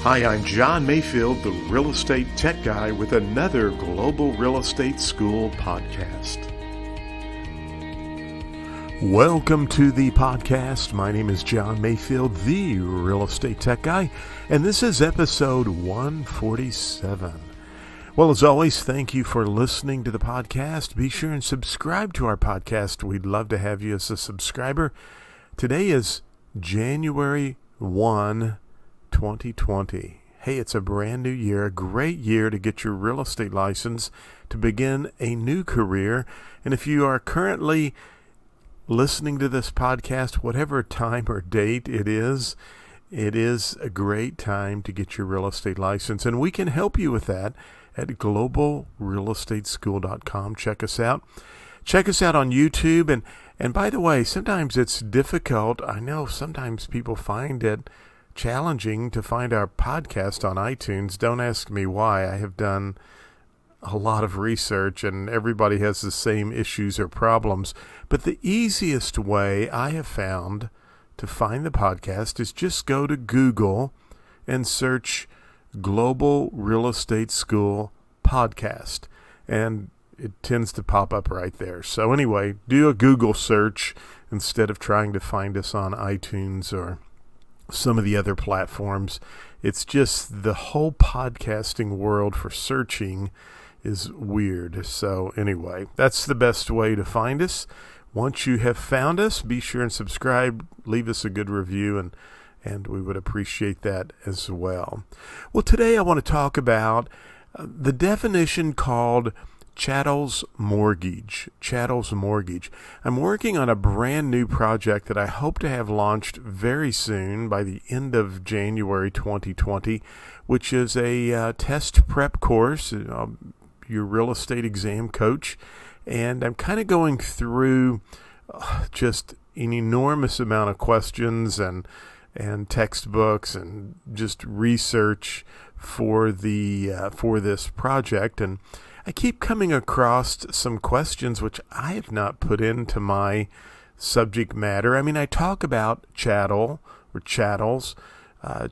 Hi, I'm John Mayfield, the Real Estate Tech Guy, with another Global Real Estate School podcast. Welcome to the podcast. My name is John Mayfield, the Real Estate Tech Guy, and this is episode 147. Well, as always, thank you for listening to the podcast. Be sure and subscribe to our podcast. We'd love to have you as a subscriber. Today is January 1, 2020. Hey, it's a brand new year, a great year to get your real estate license, to begin a new career. And if you are currently listening to this podcast, whatever time or date it is a great time to get your real estate license. And we can help you with that at globalrealestateschool.com. Check us out. Check us out on YouTube. And by the way, sometimes it's difficult. I know sometimes people find it challenging to find our podcast on iTunes. Don't ask me why. I have done a lot of research and everybody has the same issues or problems. But the easiest way I have found to find the podcast is just go to Google and search Global Real Estate School Podcast. And it tends to pop up right there. So anyway, do a Google search instead of trying to find us on iTunes or some of the other platforms. It's just the whole podcasting world for searching is weird. So anyway, that's the best way to find us. Once you have found us, be sure and subscribe, leave us a good review, and we would appreciate that as well. Well, today I want to talk about the definition called Chattels mortgage. Chattels mortgage. I'm working on a brand new project that I hope to have launched very soon by the end of January 2020, which is a test prep course, your real estate exam coach. And I'm kind of going through just an enormous amount of questions and textbooks and just research for this project. And I keep coming across some questions which I have not put into my subject matter. I mean, I talk about chattel or chattels.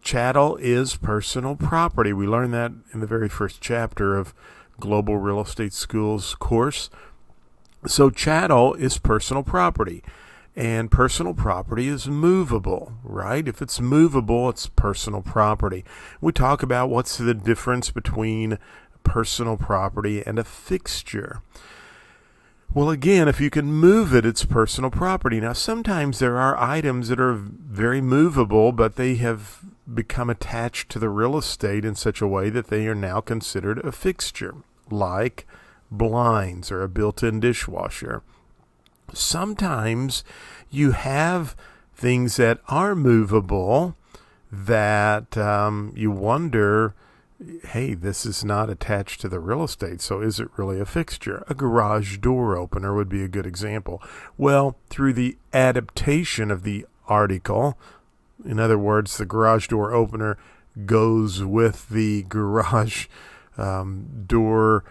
Chattel is personal property. We learned that in the very first chapter of Global Real Estate School's course. So chattel is personal property, and personal property is movable, right? If it's movable, it's personal property. We talk about what's the difference between personal property and a fixture. Well, again, if you can move it, it's personal property. Now, sometimes there are items that are very movable, but they have become attached to the real estate in such a way that they are now considered a fixture, like blinds or a built-in dishwasher. Sometimes you have things that are movable that you wonder, hey, this is not attached to the real estate, so is it really a fixture? A garage door opener would be a good example. Well, through the adaptation of the article, in other words, the garage door opener goes with the garage door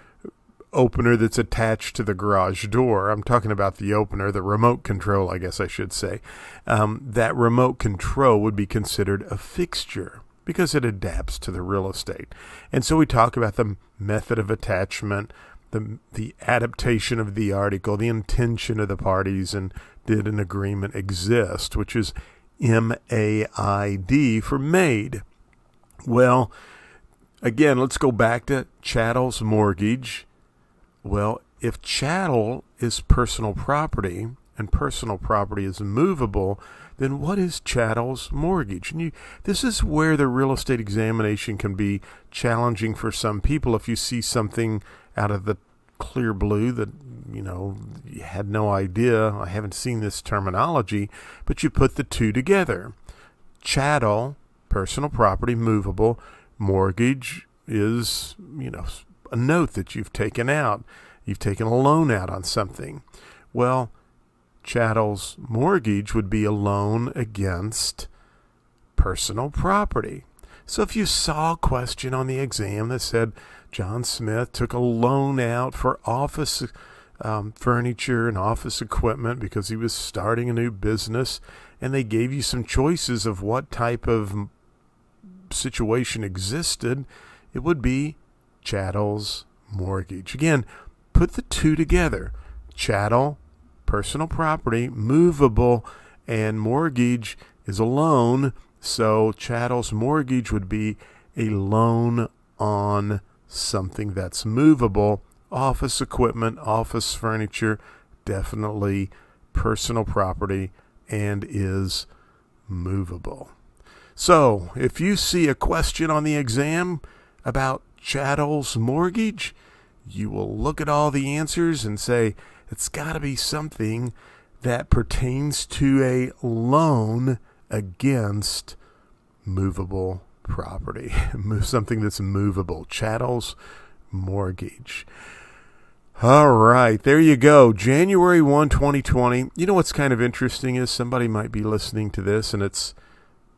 opener that's attached to the garage door. I'm talking about the opener, the remote control, I guess I should say. That remote control would be considered a fixture because it adapts to the real estate. And so we talk about the method of attachment, the adaptation of the article, the intention of the parties, and did an agreement exist, which is MAID for made. Well, again, let's go back to Chattel's mortgage. Well, if chattel is personal property and personal property is movable, then what is chattel's mortgage? And this is where the real estate examination can be challenging for some people. If you see something out of the clear blue that, you had no idea, I haven't seen this terminology, but you put the two together. Chattel, personal property, movable. Mortgage is, a note that you've taken out. You've taken a loan out on something. Well, chattel's mortgage would be a loan against personal property. So if you saw a question on the exam that said John Smith took a loan out for office furniture and office equipment because he was starting a new business, and they gave you some choices of what type of situation existed, it would be Chattels Mortgage. Again, put the two together. Chattel, personal property, movable, and mortgage is a loan. So Chattels Mortgage would be a loan on something that's movable. Office equipment, office furniture, definitely personal property and is movable. So if you see a question on the exam about Chattels Mortgage, you will look at all the answers and say, it's got to be something that pertains to a loan against movable property. Something that's movable. Chattels Mortgage. All right, there you go. January 1, 2020. You know what's kind of interesting is somebody might be listening to this and it's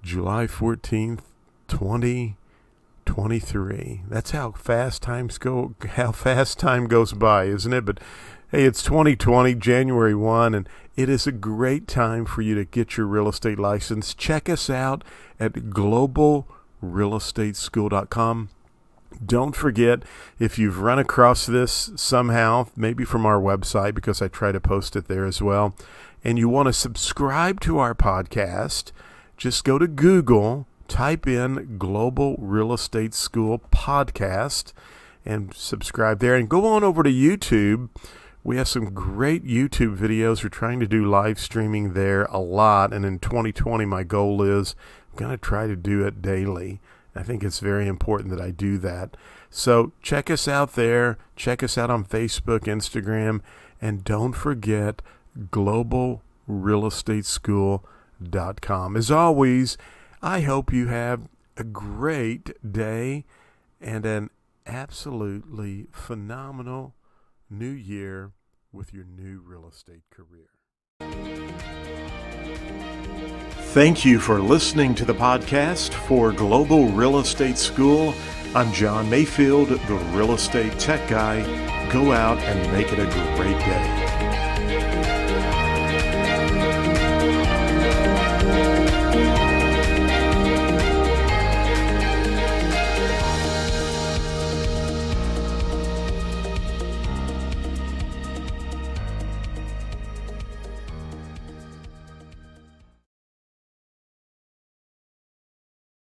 July 14th, 2023. That's how fast time goes by, isn't it? But hey, it's 2020, January 1, and it is a great time for you to get your real estate license. Check us out at globalrealestateschool.com. Don't forget, if you've run across this somehow, maybe from our website, because I try to post it there as well, and you want to subscribe to our podcast, just go to Google, type in Global Real Estate School Podcast, and subscribe there. And go on over to YouTube. We have some great YouTube videos. We're trying to do live streaming there a lot, and in 2020, my goal is I'm going to try to do it daily. I think it's very important that I do that. So check us out there. Check us out on Facebook, Instagram, and don't forget globalrealestateschool.com. As always, I hope you have a great day and an absolutely phenomenal new year with your new real estate career. Thank you for listening to the podcast for Global Real Estate School. I'm John Mayfield, the Real Estate Tech Guy. Go out and make it a great day.